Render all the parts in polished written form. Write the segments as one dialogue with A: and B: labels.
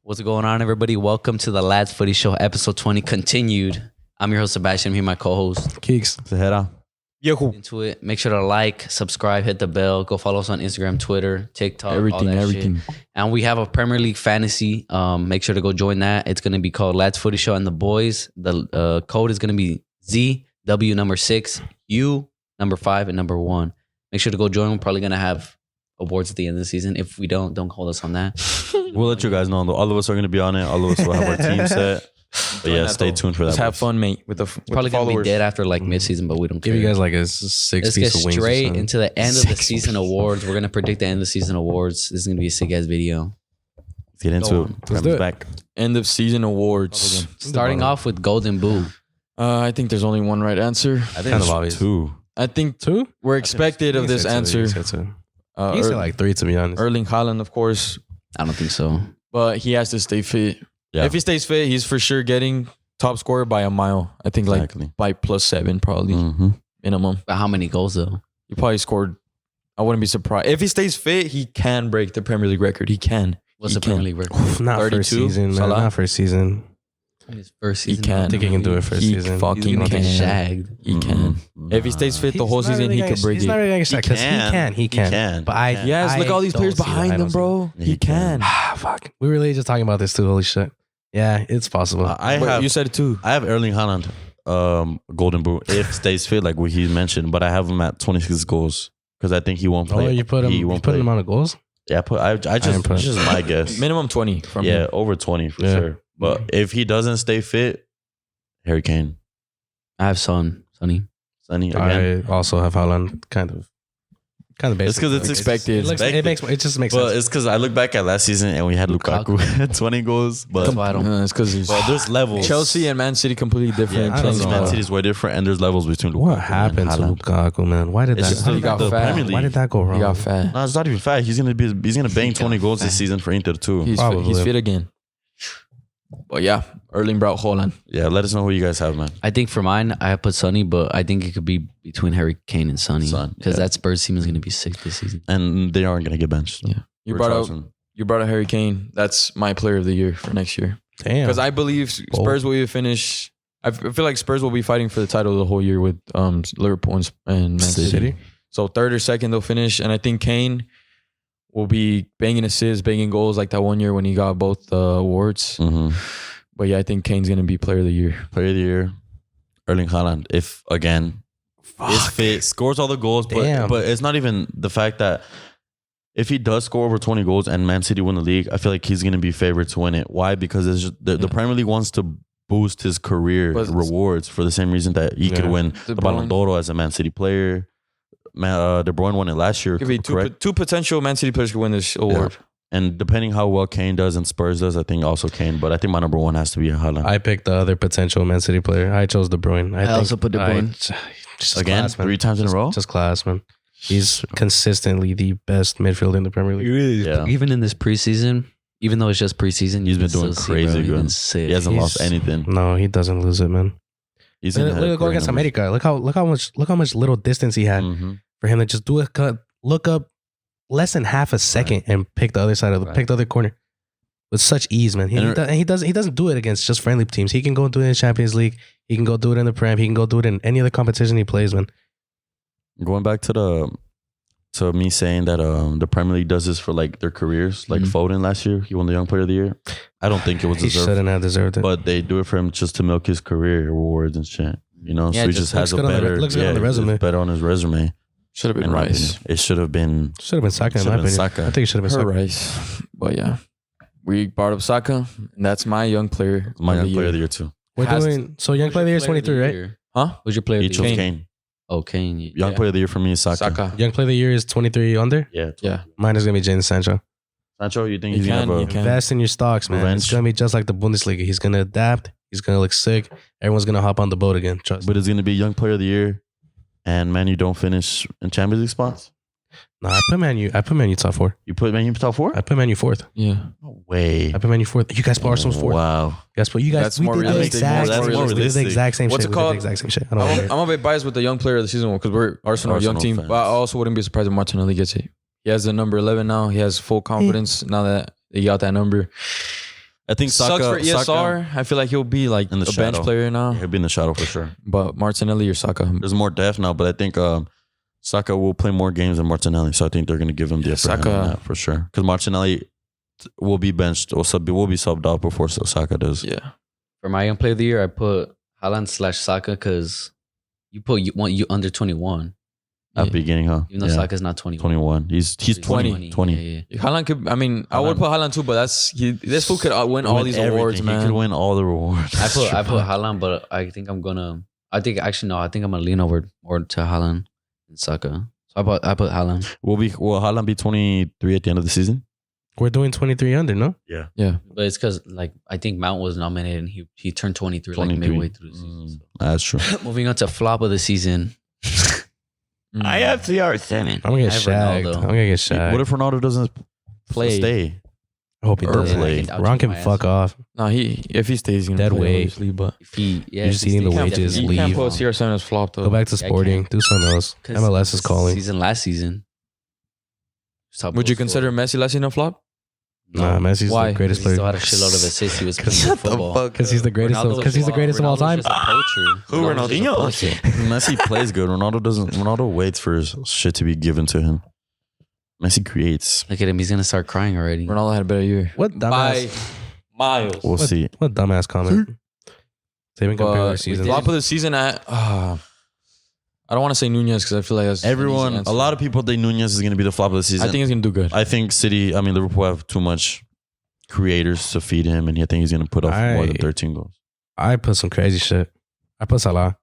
A: What's going on, everybody? Welcome to the Lads Footy Show, episode 20, continued. I'm your host, Sebastian. I'm here, my co-host.
B: Keeks.
C: Zahera.
A: Into it. Make sure to like, subscribe, hit the bell. Go follow us on Instagram, Twitter, TikTok, everything. Shit. And we have a Premier League fantasy. Make sure to go join that. It's going to be called Lads Footy Show and the Boys. The code is going to be ZW number 6, U number 5, and number 1. Make sure to go join. We're probably going to have awards at the end of the season. If we don't hold us on that.
C: We'll let you guys know. All of us are going to be on it. All of us will have our team set. But yeah, stay tuned for that.
B: Let's have fun, mate. With the
A: probably going to be dead after like mid-season, but we don't care.
B: Give you guys like a 6
A: Let's
B: piece
A: get
B: of wings.
A: straight into the end of the season awards. We're going to predict the end of the season awards. This is going to be a sick-ass video.
C: Let's get into it.
B: Let's do it.
C: Back.
B: End of season awards.
A: Starting off with Golden Boot.
B: I think there's only one right answer.
C: I think kind of obvious. 2.
B: I think 2? We're expected of this answer.
D: You can say like 3, to be honest.
B: Erling Haaland, of course.
A: I don't think so.
B: But he has to stay fit. Yeah. If he stays fit, he's for sure getting top scorer by a mile. I think like by +7 probably minimum.
A: But how many goals though?
B: He probably scored. I wouldn't be surprised. If he stays fit, he can break the Premier League record. He can.
A: What's the Premier League record?
D: Not 32? First season, man. Not first season.
A: His first season.
B: He can.
D: I think he can do it first season.
B: He fucking can.
A: Shagged.
B: He can. If he stays fit the whole season, he could break it.
D: He's not really going to shagged because he can. But
B: yes, look at all these players behind him, bro. He can.
D: Fuck. We were really just talking about this too. Holy shit. Yeah, it's possible.
B: You said it too.
C: I have Erling Haaland, Golden Boot, if stays fit, like what he mentioned. But I have him at 26 goals because I think he won't play.
D: Oh, you put him. You put him on the goals.
C: Yeah, just my guess.
B: Minimum 20 from him.
C: Over 20 for sure. But if he doesn't stay fit, Harry Kane.
A: I have Sonny
C: again.
D: I also have Haaland, kind of basic.
C: It's because it's expected.
D: It just makes sense.
C: Well, it's because I look back at last season and we had Lukaku at 20 goals. But
A: that's why I don't.
B: It's because
C: there's levels.
B: Chelsea and Man City completely different.
C: Man City's way different, and there's levels between Lukaku.
D: What happened to Lukaku, man? Why did
B: he got fat?
D: Why did that go wrong?
B: He got fat.
C: No, it's not even fat. He's gonna bang 20 goals this season for Inter too.
B: He's fit again. But yeah, Erling Braut Haaland.
C: Yeah, let us know who you guys have, man.
A: I think for mine, I have put Sonny, but I think it could be between Harry Kane and Sonny because that Spurs team is going to be sick this season,
C: and they aren't going to get benched.
B: Yeah, you brought out Harry Kane. That's my player of the year for next year.
D: Damn,
B: because I believe Spurs will finish. I feel like Spurs will be fighting for the title the whole year with Liverpool and Man City. So 3rd or 2nd they'll finish, and I think Kane will be banging assists, banging goals like that one year when he got both awards.
C: Mm-hmm.
B: But yeah, I think Kane's going to be player of the year.
C: Player of the year, Erling Haaland. If, again, is fit, scores all the goals. But it's not even the fact that if he does score over 20 goals and Man City win the league, I feel like he's going to be favored to win it. Why? Because it's just the Premier League wants to boost his career rewards for the same reason that he could win the Ballon d'Or as a Man City player. De Bruyne won it last year.
B: Could be two potential Man City players could win this award.
C: Yeah. And depending how well Kane does and Spurs does, I think also Kane. But I think my number 1 has to be Haaland.
D: I picked the other potential Man City player. I chose De Bruyne.
A: I also put De Bruyne.
D: Just
C: again,
D: class,
C: 3 times in a row?
D: Just class, man. He's consistently the best midfielder in the Premier League.
A: Yeah. Even in this preseason, even though it's just preseason,
C: he's been doing crazy good. He hasn't lost anything.
D: No, he doesn't lose it, man.
C: Look
D: go against America. Look how much little distance he had for him to just do a cut, look up less than half a second and pick the other side of pick the other corner with such ease, man. He doesn't do it against just friendly teams. He can go do it in the Champions League. He can go do it in the Prem. He can go do it in any other competition he plays, man.
C: Going back to me saying that the Premier League does this for like their careers, like Foden last year, he won the Young Player of the Year. I don't think it was deserved.
D: He shouldn't have deserved it.
C: But they do it for him just to milk his career awards and shit. You know, so he just has a better
D: looks good on the resume.
C: Better on his resume.
B: Should have been Rice.
C: It should have been
D: Saka, in my opinion. I think it should have been Saka.
B: Rice. But yeah, we brought up Saka, and that's my young player.
C: My young player of the year too.
D: We're doing so. Young player of the year is 23, right?
B: Huh?
A: Who's your player?
C: He chose Kane.
A: Oh, Kane.
C: Young player of the year for me is Saka.
D: Young player of the year is 23 under.
C: Yeah.
D: Mine is gonna be Jadon Sancho.
C: Sancho, you think he's gonna
D: invest in your stocks, man? Revenge. It's gonna be just like the Bundesliga. He's gonna adapt. He's gonna look sick. Everyone's gonna hop on the boat again. Trust.
C: But it's gonna be young player of the year, and Man U don't finish in Champions League spots.
D: No, I put Man U top 4.
C: You put Man U top 4?
D: I put Man U 4th.
B: Yeah.
C: No way.
D: I put Man U 4th. You guys put Arsenal's 4th.
C: Wow.
D: You guys we did the exact same shit.
B: What's it called?
D: We did the exact same shit.
B: I'm a bit biased with the young player of the season because we're Arsenal young team.
C: fans.
B: But I also wouldn't be surprised if Martinelli gets it. He has the number 11 now. He has full confidence now that he got that number.
C: I think
B: sucks for ESR. I feel like he'll be like
C: in the
B: a bench player now.
C: He'll be in the shadow for sure.
B: But Martinelli or Saka?
C: There's more depth now, but I think Saka will play more games than Martinelli. So I think they're going to give him the upper hand on that for sure. Because Martinelli will be benched or will be subbed out before Saka does.
B: Yeah.
A: For my young player of the year, I put Haaland/Saka because you under 21.
C: At the beginning, huh?
A: Even though Saka's not 21.
C: 21. He's 20. 20.
B: Yeah. Haaland could, I mean, I would put Haaland too, but this fool could win all these awards, man.
C: He could win all the rewards.
A: I put Haaland, but I think I'm gonna lean over more to Haaland and Saka. So I put Haaland.
C: Will Haaland be 23 at the end of the season?
D: We're doing 23 under, no?
C: Yeah.
A: But it's because I think Mount was nominated and he turned 23 like midway through the season. So.
C: That's true.
A: Moving on to flop of the season.
E: I have CR7.
D: I'm gonna get shagged.
C: What if Ronaldo doesn't stay?
D: I hope he doesn't.
C: Play.
D: Ron can fuck off.
B: No, if he stays, he's gonna
D: Dead
B: play,
D: weight.
B: obviously, but
D: You're just eating the wages.
B: you
D: Leave.
B: can't put CR7 as flop though.
D: Go back to Sporting. Do something else. MLS is calling.
A: Last season.
B: Would you consider Messi last season a flop?
D: Nah, Messi's
B: Why?
D: the greatest player.
A: He still had a shitload of assists. He was playing good football.
D: Because he's the greatest. Because he's the greatest of all time.
E: Who, Ronaldinho?
C: Messi plays good. Ronaldo waits for his shit to be given to him. Messi creates.
A: Look at him. He's gonna start crying already.
B: Ronaldo had a better year.
D: What dumbass?
B: Miles.
C: We'll see.
D: What dumbass comment? Same compared to season.
B: Flop of the season. I don't want to say Nunez because I feel like that's
C: Everyone, a lot of people think Nunez is going to be the flop of the season.
B: I think he's going to do good.
C: I think Liverpool have too much creators to feed him, and I think he's going to put up more than 13 goals.
D: I put some crazy shit. I put Salah.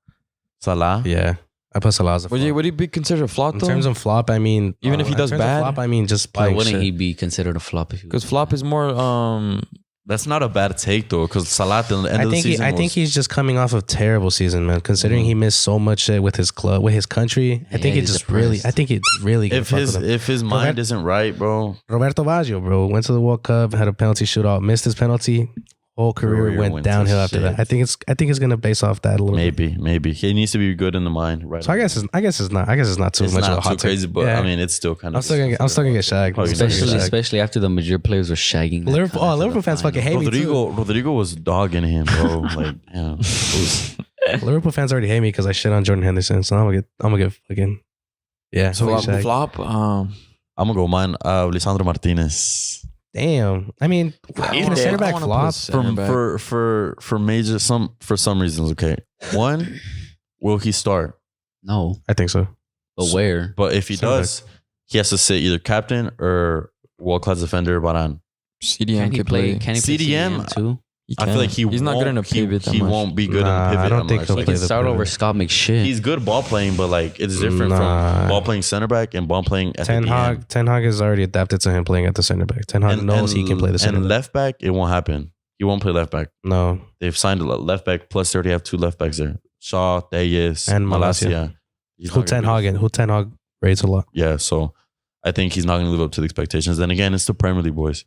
C: Salah?
D: Yeah. I put Salah as a flop.
B: Would he be considered a flop though?
D: In terms of flop, I mean...
B: Even if he does bad?
D: Flop, I mean just
A: Why
D: playing
A: wouldn't
D: shit.
A: he be considered a flop if he
B: Because flop is more...
C: That's not a bad take though, because Salah at the end of the season
D: I think he's just coming off of terrible season, man. Considering he missed so much shit with his club, with his country, I think it's really
C: if his mind isn't right, bro.
D: Roberto Baggio, bro, went to the World Cup, had a penalty shootout, missed his penalty. Whole career went downhill after that. I think it's gonna base off that a little bit.
C: Maybe he needs to be good in the mind, right?
D: So I guess it's not too much of a hot take.
C: Crazy, but I mean it's still kind of.
D: I'm still gonna get shagged,
A: especially after the Madrid players were shagging.
D: Liverpool fans fucking hate me too.
C: Rodrigo was dogging him, bro. Like, yeah.
D: Liverpool fans already hate me because I shit on Jordan Henderson, so I'm gonna get fucking
B: So flop.
C: I'm gonna go mine. Lisandro Martinez.
D: Damn. I mean, can a center back flop?
C: For some reasons, okay. One, will he start?
A: No,
D: I think so.
A: But where?
C: But if he does, he has to sit either captain or world class defender. Baran.
B: CDM can play.
A: Can he play
C: CDM
A: too?
C: I feel like he's not good in a pivot. He won't be good in a pivot.
D: I don't think
A: he can start over Scott McShit.
C: He's good ball playing, but like it's different from ball playing center back and ball playing at
D: Ten Hag has already adapted to him playing at the center back. Ten Hag knows he can play the center back.
C: And left back, it won't happen. He won't play left back.
D: No.
C: They've signed a left back, plus they already have two left backs there. Shaw, Reyes, and Malacia.
D: Who Ten Hag rates a lot.
C: Yeah, so I think he's not going to live up to the expectations. Then again, it's the Premier League, boys.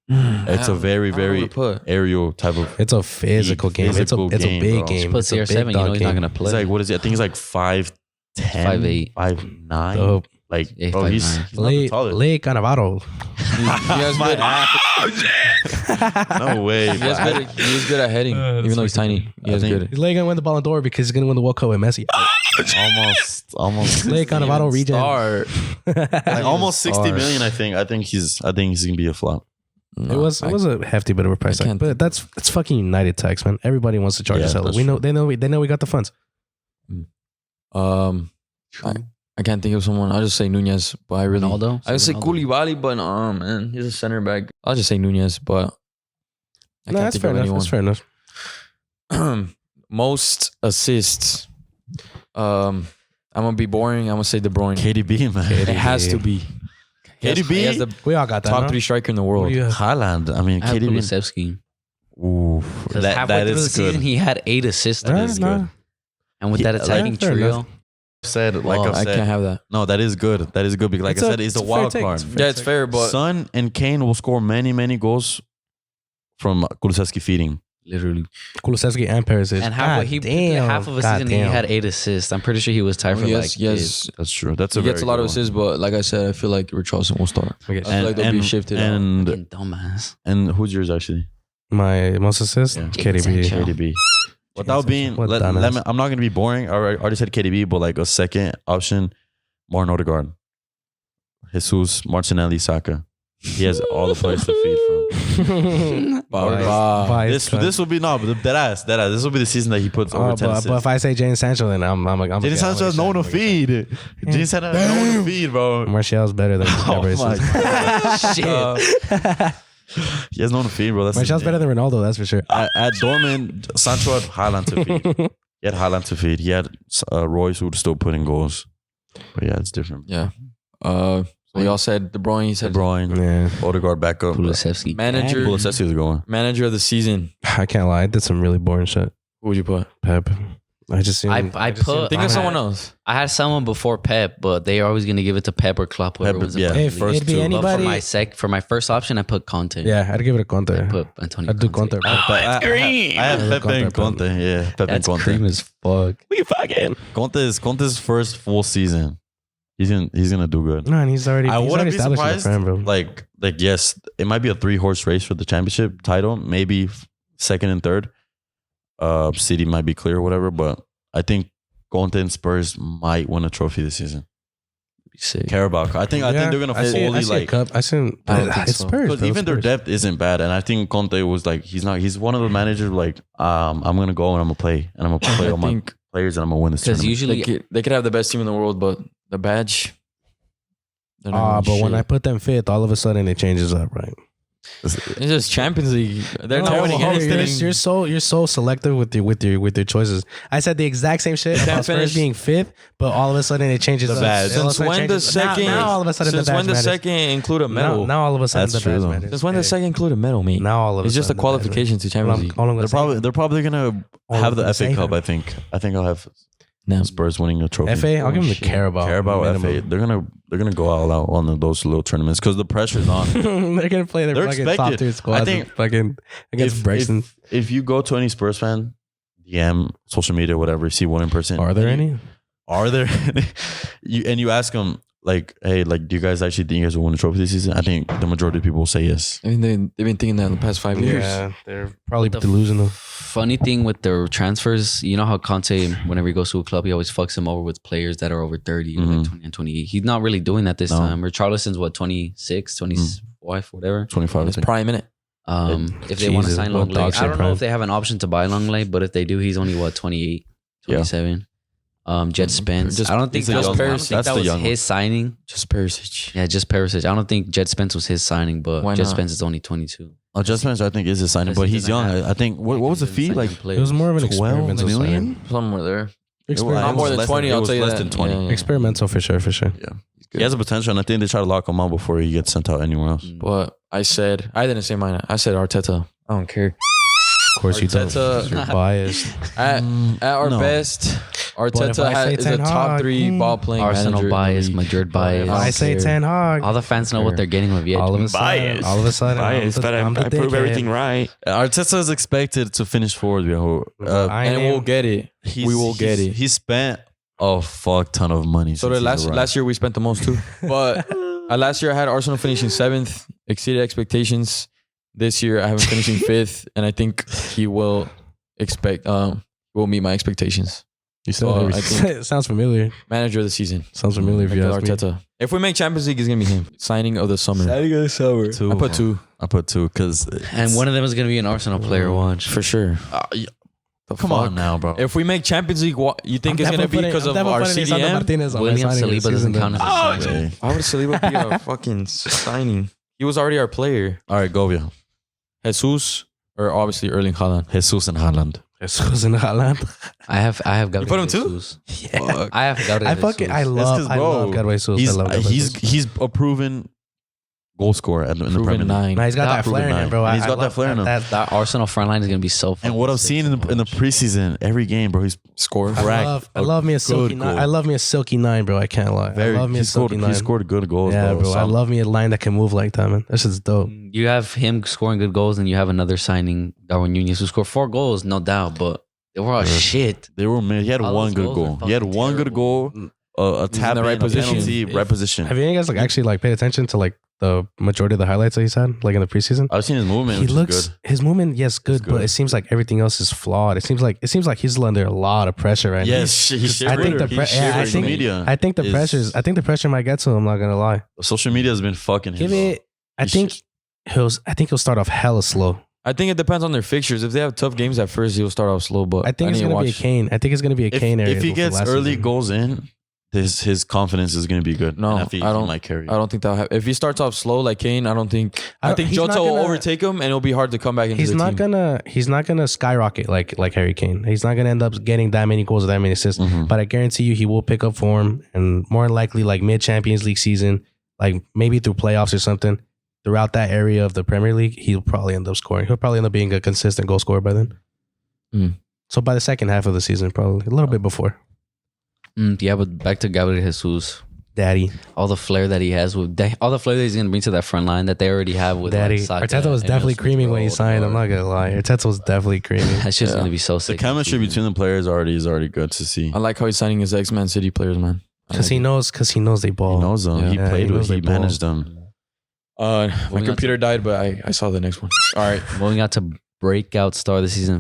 C: It's a very, very aerial type of.
D: It's a physical game. It's a big game.
A: Put CR7, you know he's not gonna play.
C: He's like, what is he? I think he's like 5'10",
A: 5'8",
C: 5'9".
D: Dope.
C: Like,
A: Yeah,
C: bro, he's not the tallest.
D: Lee Cannavaro.
C: No way.
B: He's good at heading, even though he's tiny. He's good.
D: He's gonna win the Ballon d'Or because he's gonna win the World Cup with Messi.
C: Almost.
D: Lee Cannavaro regen.
C: Like almost 60 million. I think he's gonna be a flop.
D: It was a hefty bit of a price tag, but that's fucking United tax, man. Everybody wants to charge us hella. We know they know we got the funds.
B: I can't think of someone. I'll just say Nunez, but I would say
A: Ronaldo?
B: Koulibaly, but man, he's a center back. I'll just say Nunez, but
D: That's fair enough.
B: Most assists. I'm gonna be boring. I'm gonna say De Bruyne.
C: KDB, man.
B: It has to be.
C: KDB?
B: He has the
D: We all got that.
B: top 3 striker in the world.
C: Haaland. I mean,
A: I have
C: KDB.
A: Kulusevski.
C: Ooh, that is
A: the season,
C: good.
A: he had 8 assists. That is good. And with that attacking trio,
C: I
B: can't have that.
C: No, that is good. That is good because, like I said, it's a wild card.
B: Yeah, it's fair, but
C: Son and Kane will score many, many goals from Kulusevski feeding.
A: literally.
D: Kulusevski and Perisic.
A: And half of a season, he had 8 assists. I'm pretty sure he was tied for
B: yes.
C: That's true. That's
B: He gets a lot of assists, but like I said, I feel like Richarlison will start. I feel like they'll be shifted out.
C: And
A: Fucking dumbass.
C: and who's yours actually?
D: My most assists,
C: Yeah.
D: KDB.
C: KDB. Without being, I'm not going to be boring. I already said KDB, but like a second option, Martin Odegaard, Jesus, Martinelli, Saka. He has all the players to feed from. This will be dead ass. This will be the season that he puts over 10 assists.
D: But if I say Jadon Sancho, then I'm
C: Jadon Sancho has no one to feed. Jadon Sancho has no one to feed, bro.
D: Martial's better than
C: Shit. He has no one to feed, bro.
D: Martial's better than Ronaldo, that's for sure.
C: At Dortmund, Sancho had Haaland to feed. He had Haaland to feed. He had Royce who would still put in goals. But yeah, it's different.
B: Yeah. We all said De Bruyne. He said
C: De Bruyne.
D: Yeah.
C: Odegaard back up.
A: Kulusevski.
C: Kulusevski is going.
B: Manager of the season.
D: I can't lie. I did some really boring shit.
B: Who would you put?
D: Pep. I
B: Think of someone else.
A: I had someone before Pep, but they are always going to give it to Pep or Klopp.
D: If it'd be anybody.
A: For my first option, I put Conte.
D: Yeah, I'd give it a Conte.
A: I put Antonio
D: I'd do Conte.
C: I have Pepe and Conte. Yeah, Pepe and Conte.
A: Cream as fuck.
D: We fucking.
C: Conte's first full season. He's gonna do good.
D: No, and he's already.
C: I wouldn't be
D: established
C: surprised.
D: Friend, bro.
C: Like yes, it might be a 3-horse race for the championship title. Maybe second and third. City might be clear or whatever, but I think Conte and Spurs might win a trophy this season.
A: Sick.
C: Carabao. I think they're gonna fully like.
D: I think it's Spurs.
C: Because even their depth isn't bad, and I think Conte was like he's one of the managers like I'm gonna go and I'm gonna play all my players and I'm gonna win this tournament.
A: Because usually
B: they could have the best team in the world, but the badge.
D: But when I put them fifth, all of a sudden it changes up, right?
B: It's just Champions League. They're not winning anything.
D: You're so selective with your choices. I said the exact same shit about Spurs being fifth, but all of a sudden it changes up.
B: Since when the second?
D: Now all of a sudden
B: since when the second include a medal?
D: Now all of a sudden
C: That's
D: the badge
C: true,
D: matters.
B: Since when the second include a medal, mate?
D: Now all of a
B: it's
D: sudden
B: just a qualification to Champions League.
C: They're probably gonna have the FA Cup. I think I'll have Spurs winning a trophy.
D: FA, I'll give them the Carabao.
C: FA. They're gonna go all out on those little tournaments because the pressure's on.
D: They're gonna play their fucking top tier squads. I think fucking against Brixton.
C: If you go to any Spurs fan, DM, social media, whatever, see one in person.
D: Are there any?
C: Are there? You ask them like, hey, like, do you guys actually think you guys will win a trophy this season? I think the majority of people will say yes.
B: I mean, they've been thinking that in the past 5 years.
D: Yeah, they're probably delusional.
A: Funny thing with their transfers, you know how Conte, whenever he goes to a club, he always fucks him over with players that are over 30 or like 20 and 28. He's not really doing that this time. Richarlison's what, 26, 25, whatever.
C: 25.
B: It's prime, innit?
A: If they want to sign Longley, I don't know if they have an option to buy Longley, but if they do, he's only what, 28, 27. Jet Spence. I don't think that was his signing.
B: Just Perisic.
A: Yeah, just Perisic. I don't think Jet Spence was his signing, but Jet Spence is only 22.
C: Jet Spence, I think, is his signing, but he's young. I think, what was the fee? Like,
D: it was more of an experimental
C: million?
B: Somewhere there.
C: Not
B: more than 20, I'll tell you
C: less
B: that.
C: than 20.
B: Yeah.
D: Experimental for sure.
C: Yeah. He has a potential, and I think they try to lock him out before he gets sent out anywhere else.
B: But I didn't say mine. I said Arteta. I don't care.
D: Of course you don't. You're biased.
B: At our best, Arteta is a top 3 ball playing
A: Arsenal bias, Madrid bias.
D: I say Ten Hag.
A: All the fans know what they're getting with Vieira.
D: All of a sudden,
E: bias, but I prove everything right.
C: Arteta is expected to finish forward,
B: and we'll get it. We will get it.
C: He spent a fuck ton of money.
B: So the last year we spent the most too. But last year I had Arsenal finishing 7th, exceeded expectations. This year I have him finishing 5th, and I think he will meet my expectations.
D: You said it sounds familiar.
B: Manager of the season.
D: Sounds familiar if you ask
B: Arteta.
D: me.
B: If we make Champions League, it's gonna be him. Signing of the summer.
C: Two.
B: I put two
C: because
A: and one of them is gonna be an Arsenal player. Watch
B: for sure.
C: Come on now, bro.
B: If we make Champions League, you think it's gonna be because of our CDM?
A: William Saliba doesn't count as a signing.
B: Why would Saliba be a fucking signing? He was already our player.
C: All right, Govia.
B: Jesus or obviously Erling Haaland.
C: Jesus and Haaland.
D: Jesus and Haaland.
A: I have Gabriel.
B: You put him too?
A: Yeah. I have Gabriel.
D: I love Gabriel Jesus.
C: He's a proven goal scorer in the Premier League.
B: 9.
D: He's got that flair in him, bro.
C: He's got that flair in him.
A: That Arsenal front line is gonna be so fun.
C: And what I've seen in the preseason, every game, bro, he's
B: scored.
D: I love me a silky 9. I love me a silky 9, bro. I can't lie. I love me a silky 9.
C: He scored good goals.
D: Yeah, bro. I love me a line that can move like that, man. That shit's dope.
A: You have him scoring good goals, and you have another signing, Darwin Nunez, who scored 4 goals, no doubt, but they were all shit.
C: They were, man. He had one good goal. He had one good goal. A tap in the right position. Right position.
D: Have you guys actually paid attention to the majority of the highlights that he's had, like in the preseason.
C: I've seen his movement.
D: He
C: which
D: looks
C: is good.
D: his movement, yes, good, but it seems like everything else is flawed. It seems like he's under a lot of pressure right now.
C: Yes, he's
D: I think I think the pressure might get to him. I'm not gonna lie.
C: Social media has been fucking him.
D: I think he'll start off hella slow.
B: I think it depends on their fixtures. If they have tough games at first, he'll start off slow. But
D: I think it's gonna be a Kane. I think it's gonna be a Kane area.
C: If he gets early
D: season.
C: goals in, his confidence is gonna be good.
B: No,
C: I don't might carry.
B: I don't think that'll happen. If he starts off slow like Kane, I think
D: he's
B: Jota
D: not
B: will
D: gonna-
B: overtake him, and it'll be hard to come back into
D: He's
B: the
D: not
B: team.
D: He's not gonna skyrocket like Harry Kane. He's not gonna end up getting that many goals or that many assists.
C: Mhm.
D: But I guarantee you, he will pick up form, and more than likely, like mid Champions League season, like maybe through playoffs or something. Throughout that area of the Premier League, he'll probably end up scoring. He'll probably end up being a consistent goal scorer by then. So by the second half of the season, probably a little bit before.
A: Yeah, but back to Gabriel Jesus.
D: Daddy.
A: All the flair that he has all the flair that he's gonna bring to that front line that they already have with
D: Daddy.
A: like Saka
D: Arteta was
A: and
D: definitely
A: Smith
D: creaming when he
A: Rowe,
D: signed. I'm not gonna lie. Arteta was definitely creaming.
A: That's just gonna be so
C: The
A: sick.
C: chemistry between the players is already good to see.
B: I like how he's signing his ex-Man City players, man.
D: Because he knows they ball.
C: He knows them.
B: Yeah.
C: He played with. He
D: they ball.
C: managed them.
B: My
A: Moving on
B: computer died, but I saw the next one. All right.
A: Moving on to breakout star of the season.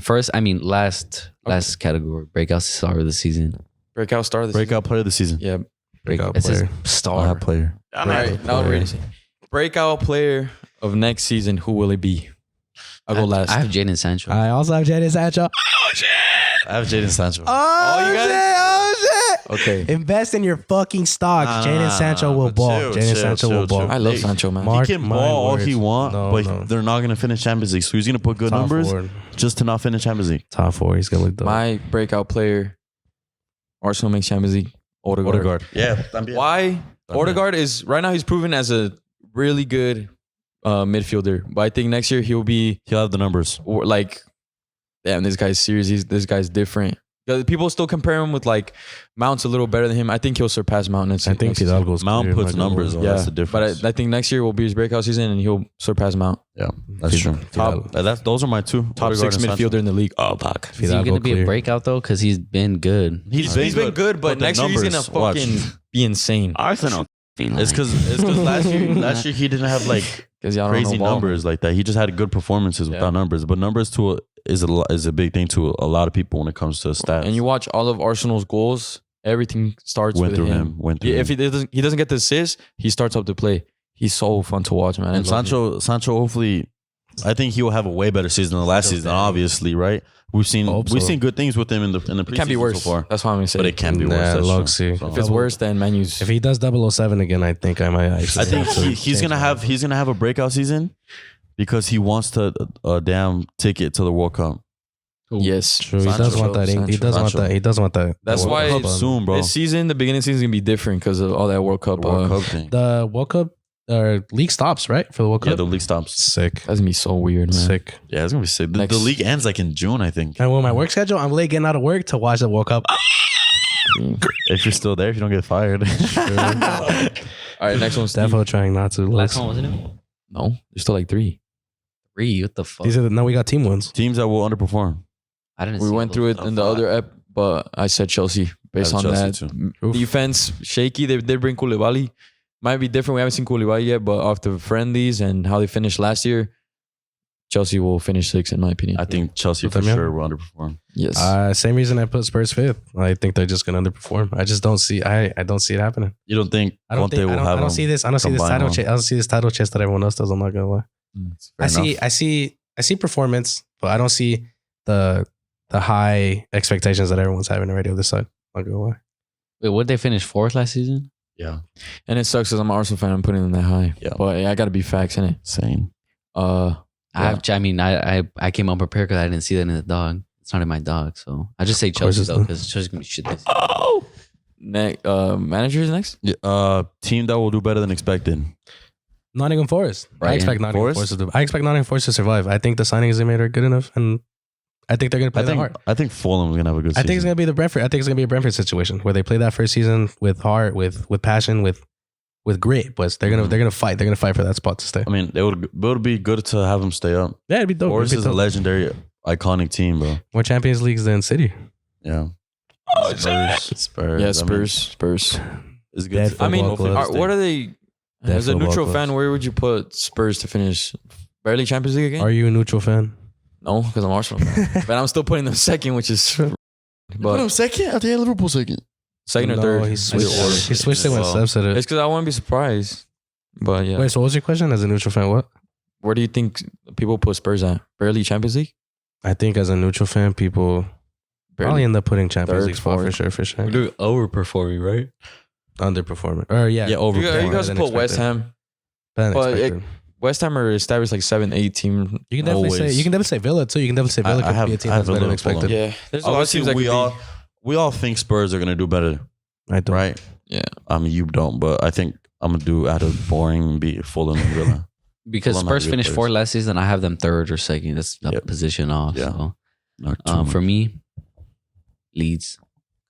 A: Last category, breakout star of the season.
B: Breakout star.
C: Breakout player of the season.
B: Yeah.
D: Breakout
A: It's his
D: player.
A: star.
C: Player.
B: All right. Now we're ready to see. Breakout player of next season. Who will it be? I'll go last.
A: I have Jadon Sancho.
D: I also have Jadon Sancho.
C: I have Jadon Sancho.
B: Oh, you got it?
D: Oh, shit.
B: Okay.
D: Invest in your fucking stocks. Jadon Sancho will ball. Jadon Sancho will ball.
B: I love Sancho, man.
D: Mark
C: He can
D: my
C: ball all
D: words.
C: he want,
D: No,
C: but
D: no.
C: they're not going to finish Champions League. So he's going to put good
D: Top
C: numbers
D: forward.
C: just to not finish Champions League.
D: Top four. He's gonna look dope.
B: My breakout player. Arsenal makes Champions League. Odegaard.
C: Yeah.
B: Why? Odegaard is right now. He's proven as a really good midfielder, but I think next year he'll
C: He'll have the numbers.
B: like, damn, this guy's serious. This guy's different. People still compare him with like Mount's a little better than him. I think he'll surpass Mount.
D: I think Fidalgo's
C: Mount
D: clear,
C: puts
D: not gonna
C: numbers
D: lie.
C: on. That's the difference.
B: But I think next year will be his breakout season, and he'll surpass Mount.
C: Yeah, that's true. Those are my two.
B: Top
C: Odegaard
B: 6
C: and Sancho.
B: midfielder in the league. Oh, fuck.
A: Is he going to be
D: Fidalgo
A: a breakout though? Because he's been good.
C: He's
B: Been good, but
C: the
B: next year he's gonna
C: numbers, watch.
B: fucking be insane.
E: Arsenal.
C: It's because last year he didn't have like
B: Because y'all don't
C: crazy
B: know ball.
C: numbers like that. He just had good performances without numbers. But numbers is a big thing to a lot of people when it comes to stats.
B: And you watch all of Arsenal's goals, everything starts
C: went
B: with
C: through
B: him.
C: him.
B: If he doesn't get the assist, he starts up the play. He's so fun to watch, man. I
C: And
B: love him.
C: Sancho, hopefully, I think he will have a way better season than last season. Obviously, right? We've seen good things with him in the preseason
B: It can't be worse.
C: so far.
B: That's what I'm gonna say.
C: But it can be
D: Nah,
C: worse. That's
D: look,
C: true.
D: see.
C: So-
B: If it's worse, then Manu's.
D: If he does 007 again, I think I might actually.
C: I think
D: have to
C: he's
D: change
C: gonna
D: my-
C: have a breakout season because he wants to a damn ticket to the World Cup.
B: Yes,
D: True, he does want that. He does want that. He does want that.
B: That's
D: that
B: why
D: World Cup.
C: Soon, bro.
B: This season, the beginning of the season is gonna be different because of all that World Cup.
C: World Cup thing.
D: The World Cup league stops right for the World Cup.
C: Yeah, the league stops.
D: Sick,
B: That's gonna be so weird, man.
D: sick.
C: Yeah, it's gonna be sick. The
B: Next-
C: league ends like in June, I think.
D: And with my work schedule, I'm late getting out of work to watch the World Cup.
C: If you're still there, if you don't get fired.
B: All right, next one's Steve.
D: Defo trying not to
A: Last
D: lose.
A: one wasn't it?
B: No, there's still like 3.
A: 3. What the fuck?
D: These are now we got team ones.
C: Teams that will underperform.
A: I didn't.
B: We
A: see
B: went
A: all
B: through
A: those.
B: it in the other ep, but I said Chelsea based
C: I
B: on
C: have
B: that.
C: Chelsea
D: Oof.
B: Defense shaky. They did bring Koulibaly. Might be different. We haven't seen Koulibaly yet, but off the friendlies and how they finished last year, Chelsea will finish 6th in my opinion.
C: I think Chelsea for
D: With them,
C: sure will underperform.
B: Yes.
D: Same reason I put Spurs 5th. I think they're just gonna underperform. I just don't see. I don't see it happening.
C: You don't think
D: I don't
C: Conte
D: think.
C: will have
D: I don't
C: them
D: see this. I don't see this
C: combine
D: title.
C: well?
D: I don't see this title chase that everyone else does. I'm not gonna lie.
C: Fair enough.
D: I see performance, but I don't see the high expectations that everyone's having already on this side. I'm not gonna lie.
A: Wait, what did they finish 4th last season?
C: Yeah,
B: and it sucks because I'm an Arsenal fan. I'm putting them that high.
C: Yeah.
B: But I got to be facts in it.
C: same.
A: I came unprepared because I didn't see that in the dog. It's not in my dog, so I just say Chelsea
D: it's
A: though
D: not.
A: because Chelsea's gonna be shit this.
B: Oh. Managers next.
C: Team that will do better than expected.
D: Nottingham Forest. I
A: Brighton.
D: expect Nottingham
C: Forest?
D: Forest. I expect Nottingham Forest to survive. I think the signings they made are good enough, and I think they're gonna play that hard.
C: I think Fulham's gonna have a good
D: I
C: season.
D: think it's gonna be the Brentford. I think it's gonna be a Brentford situation where they play that first season with heart, with passion, with grit. But they're gonna fight. They're gonna fight for that spot to stay.
C: I mean, it would be good to have them stay up.
D: Yeah, it'd be dope.
C: Forest
D: It'd
C: is
D: be
C: a
D: dope.
C: legendary, iconic team, bro.
D: More Champions Leagues than City.
C: Yeah. Spurs.
B: Yeah,
C: I mean,
B: Spurs.
C: it's
D: Dead
C: good.
D: for
B: I mean,
D: Football club.
B: what are they? As a neutral fan, where would you put Spurs to finish? Barely Champions League again?
D: Are you a neutral fan?
B: No, because I'm Arsenal fan. But I'm still putting them second, which is.
C: But second? I think Liverpool second.
B: Second or third.
D: He switched it when Seb said it.
B: It's because I want to be surprised. But yeah.
D: Wait, so what was your question as a neutral fan? What?
B: Where do you think people put Spurs at? Barely Champions League?
D: I think as a neutral fan, people probably end up putting Champions League spot for sure.
A: We're doing overperforming, right?
D: Underperforming. Or yeah,
B: overperforming. You guys put West Ham. But West Ham are established like 7-8 team.
D: You can definitely say Villa too. You can definitely say Villa could be a team that's better than expected.
B: Yeah, there's a lot of teams that
C: we all think Spurs are gonna do better.
D: I don't.
C: Right?
B: Yeah.
C: I mean, you don't, but I think I'm gonna do out of boring and be Fulham and Villa.
A: Because Spurs finished fourth last season, I have them third or second. That's the position off. Yeah. So, for me, Leeds.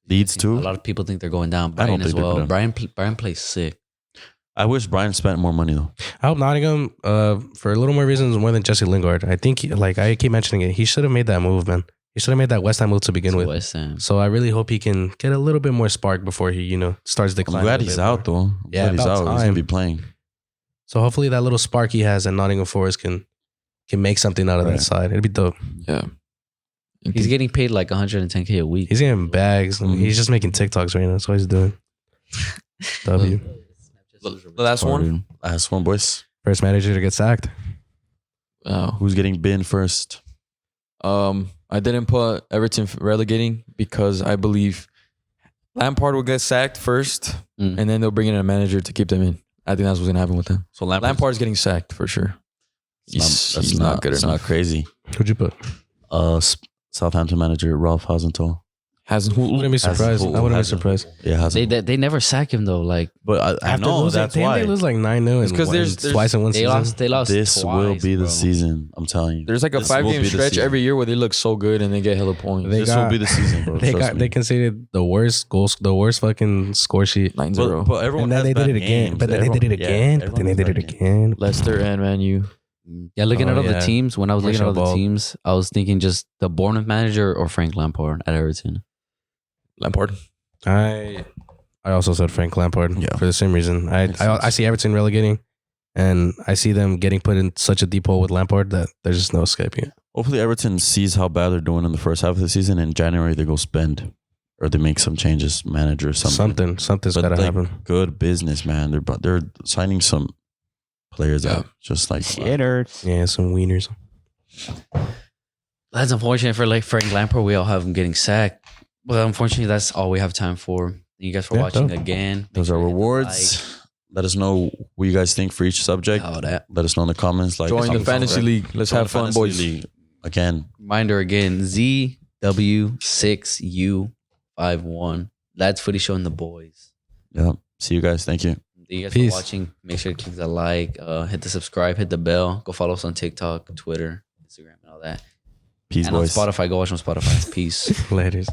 C: Leeds too.
A: A lot of people think they're going down. Brian as well. Brian plays sick.
C: I wish Brian spent more money though.
D: I hope Nottingham, for a little more reasons more than Jesse Lingard. I think, I keep mentioning it, he should have made that move, man. He should have made that West Ham move to begin with.
A: West Ham.
D: So I really hope he can get a little bit more spark before he, starts declining.
C: I'm glad he's out though.
D: Yeah,
C: he's out. He's gonna be playing.
D: So hopefully that little spark he has at Nottingham Forest can make something out of that side. It'd be dope.
B: Yeah.
A: He's getting paid like 110K a week.
D: He's getting bags. Mm-hmm. He's just making TikToks right now. That's what he's doing. W.
B: The last one?
C: Last one, boys.
D: First manager to get sacked.
C: Who's getting binned first?
B: I didn't put Everton relegating because I believe Lampard will get sacked first and then they'll bring in a manager to keep them in. I think that's what's going to happen with him. So Lampard's getting sacked for sure. He's not good enough.
C: It's not crazy.
D: Who'd you put?
C: Southampton manager Ralph Hasenthal.
D: I wouldn't be surprised.
C: Yeah,
A: they never sack him though.
C: But I know that's why
D: they lose like 9-0.
B: It's because there's
D: twice in one season.
A: They lost.
C: This
A: twice,
C: will be the
A: bro.
C: season. I'm telling you.
B: There's like a 5-game stretch every year where they look so good and they get hella points.
C: This will be the season, bro.
D: They conceded the worst goals, the worst fucking score sheet.
B: 9-0.
C: But everyone
D: and then they did it again. But then they did it again. But then they did it again.
B: Leicester and Man U.
A: Yeah, looking at all the teams. When I was looking at all the teams, I was thinking just the Bournemouth manager or Frank Lampard at Everton.
B: Lampard.
D: I also said Frank Lampard for the same reason. I see Everton relegating, and I see them getting put in such a deep hole with Lampard that there's just no escaping it.
C: Hopefully, Everton sees how bad they're doing in the first half of the season. In January, they go spend or they make some changes, manager or something.
D: Something's got to happen.
C: Good business, man. They're signing some players out, just like
D: shitters. Yeah, some wieners.
A: That's unfortunate for Frank Lampard. We all have him getting sacked. But unfortunately, that's all we have time for. Thank you guys for watching again.
C: Those are rewards. Let us know what you guys think for each subject. Let us know in the comments.
B: Join the fantasy league. Let's have fun, boys.
C: League. Again.
A: Reminder again, ZW6U51. Lads Footy Show and the boys.
C: Yeah. See you guys. Thank you.
A: Thank you guys for watching. Make sure to click the like, hit the subscribe, hit the bell. Go follow us on TikTok, Twitter, Instagram, and all that.
C: Peace,
A: and
C: boys.
A: on Spotify. Go watch on Spotify. Peace.
D: Ladies.